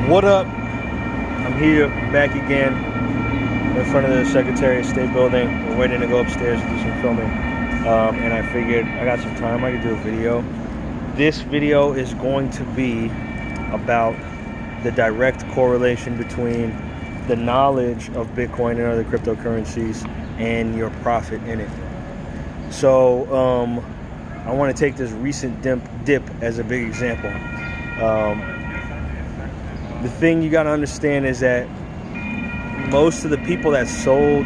What up? I'm here back again in front of the Secretary of State building. We're waiting to go upstairs to do some filming. And I figured I got some time, I could do a video. This video is going to be about the direct correlation between the knowledge of Bitcoin and other cryptocurrencies and your profit in it. So I want to take this recent dip as a big example. The thing you got to understand is that most of the people that sold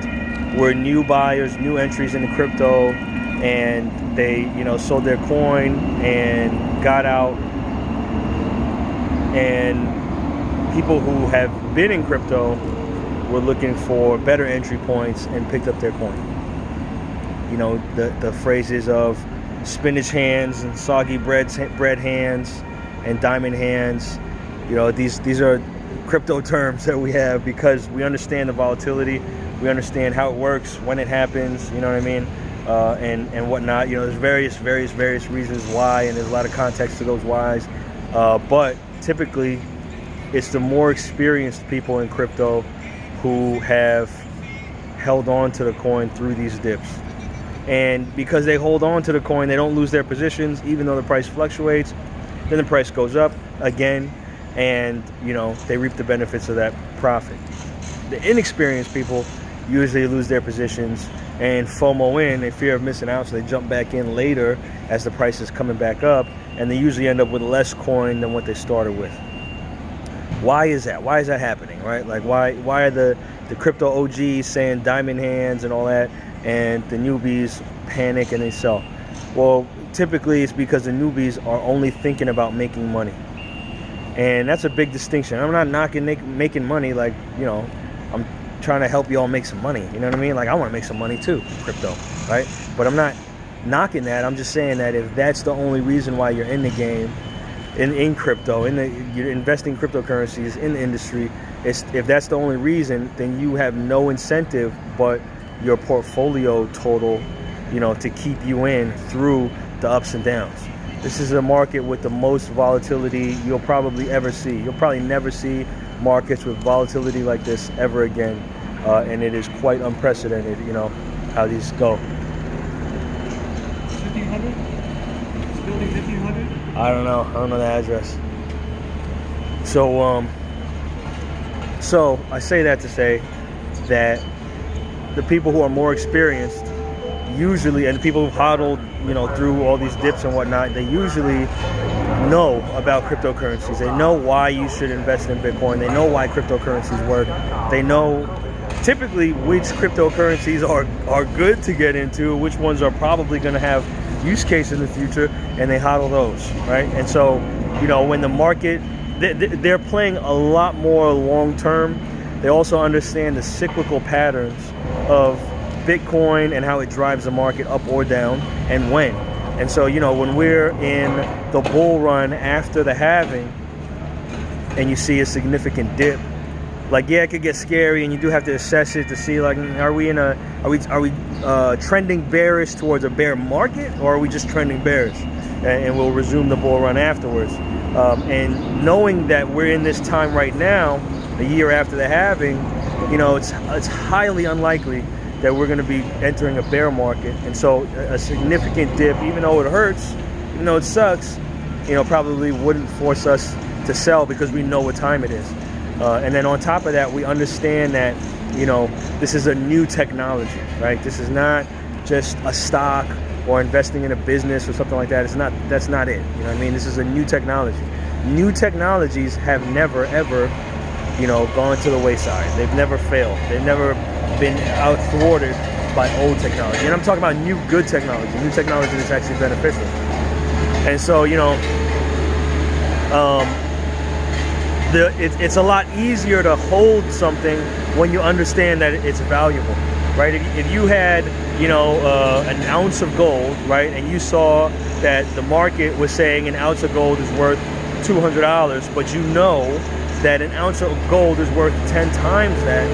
were new buyers, new entries into crypto, and they, sold their coin and got out. And people who have been in crypto were looking for better entry points and picked up their coin. The phrases of spinach hands and soggy bread hands and diamond hands. These are crypto terms that we have because we understand the volatility, we understand how it works, when it happens, you know what I mean, and whatnot. There's various reasons why, and there's a lot of context to those whys. But typically, it's the more experienced people in crypto who have held on to the coin through these dips. And because they hold on to the coin, they don't lose their positions, even though the price fluctuates. Then the price goes up again, and they reap the benefits of that profit. The inexperienced people usually lose their positions and FOMO in, they fear of missing out, so they jump back in later as the price is coming back up, and they usually end up with less coin than what they started with. Why is that? Why is that happening, right? Like, why are the crypto OGs saying diamond hands and all that, and the newbies panic and they sell? Well, typically it's because the newbies are only thinking about making money. And that's a big distinction. I'm not knocking making money, like, I'm trying to help you all make some money. You know what I mean? Like, I want to make some money too, crypto, right? But I'm not knocking that. I'm just saying that if that's the only reason why you're in the game, in crypto, you're investing cryptocurrencies in the industry, if that's the only reason, then you have no incentive but your portfolio total, to keep you in through the ups and downs. This is a market with the most volatility you'll probably ever see. You'll probably never see markets with volatility like this ever again. And it is quite unprecedented, how these go. 1500? Is building 1500? I don't know the address. So I say that to say that the people who are more experienced usually, and the people who've hodled, through all these dips and whatnot, they usually know about cryptocurrencies. They know why you should invest in Bitcoin. They know why cryptocurrencies work. They know typically which cryptocurrencies are good to get into, which ones are probably going to have use cases in the future, and they hodl those, right? And so, when the market, they're playing a lot more long term. They also understand the cyclical patterns of Bitcoin and how it drives the market up or down and when. And so, when we're in the bull run after the halving and you see a significant dip, like, yeah, it could get scary, and you do have to assess it to see, like, are we trending bearish towards a bear market, or are we just trending bearish? And we'll resume the bull run afterwards. And knowing that we're in this time right now, a year after the halving, it's highly unlikely that we're going to be entering a bear market. And so a significant dip, even though it hurts, even though it sucks, probably wouldn't force us to sell because we know what time it is. And then on top of that, we understand that, this is a new technology, right? This is not just a stock or investing in a business or something like that. That's not it. You know what I mean? This is a new technology. New technologies have never, ever, gone to the wayside. They've never failed. They've never been out-thwarted by old technology. And I'm talking about new good technology, new technology that's actually beneficial. And so, it's a lot easier to hold something when you understand that it's valuable, right? If you had, an ounce of gold, right, and you saw that the market was saying an ounce of gold is worth $200, but that an ounce of gold is worth 10 times that,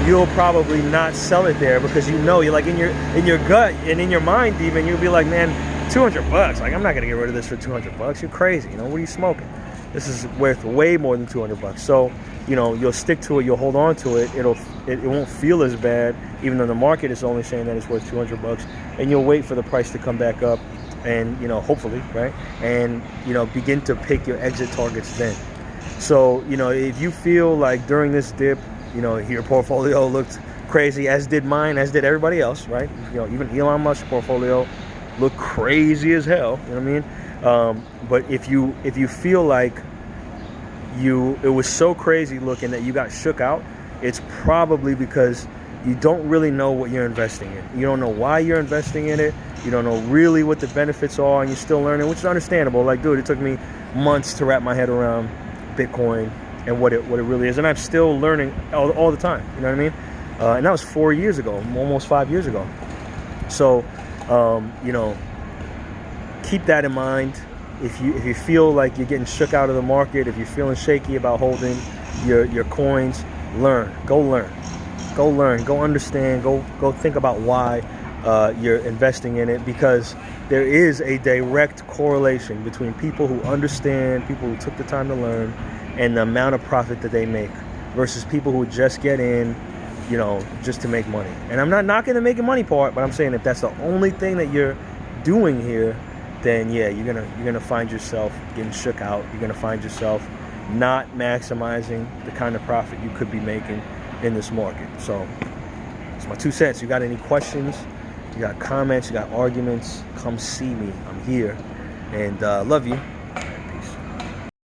you'll probably not sell it there because you're like in your gut and in your mind even, you'll be like, man, $200, like, I'm not gonna get rid of this for $200. You're crazy, what are you smoking? This is worth way more than $200. So, you know, you'll stick to it, you'll hold on to it. It won't feel as bad, even though the market is only saying that it's worth $200. And you'll wait for the price to come back up, and, you know, hopefully, right? And, you know, begin to pick your exit targets then. So, you know, if you feel like during this dip, you know, your portfolio looked crazy, as did mine, as did everybody else, right? You know, even Elon Musk's portfolio looked crazy as hell. You know what I mean? But if you feel like it was so crazy looking that you got shook out, it's probably because you don't really know what you're investing in. You don't know why you're investing in it. You don't know really what the benefits are, and you're still learning, which is understandable. Like, dude, it took me months to wrap my head around Bitcoin and what it really is, and I'm still learning all the time. You know what I mean? And that was 4 years ago, almost 5 years ago. So, you know, keep that in mind. If you feel like you're getting shook out of the market, if you're feeling shaky about holding your coins, go learn, go understand, go think about why you're investing in it, because there is a direct correlation between people who understand, people who took the time to learn, and the amount of profit that they make versus people who just get in, you know, just to make money. And I'm not knocking the making money part, but I'm saying if that's the only thing that you're doing here, then yeah, you're gonna find yourself getting shook out. You're gonna find yourself not maximizing the kind of profit you could be making in this market. So it's my 2 cents. You got any questions? You got comments? You got arguments? Come see me. I'm here, and love you.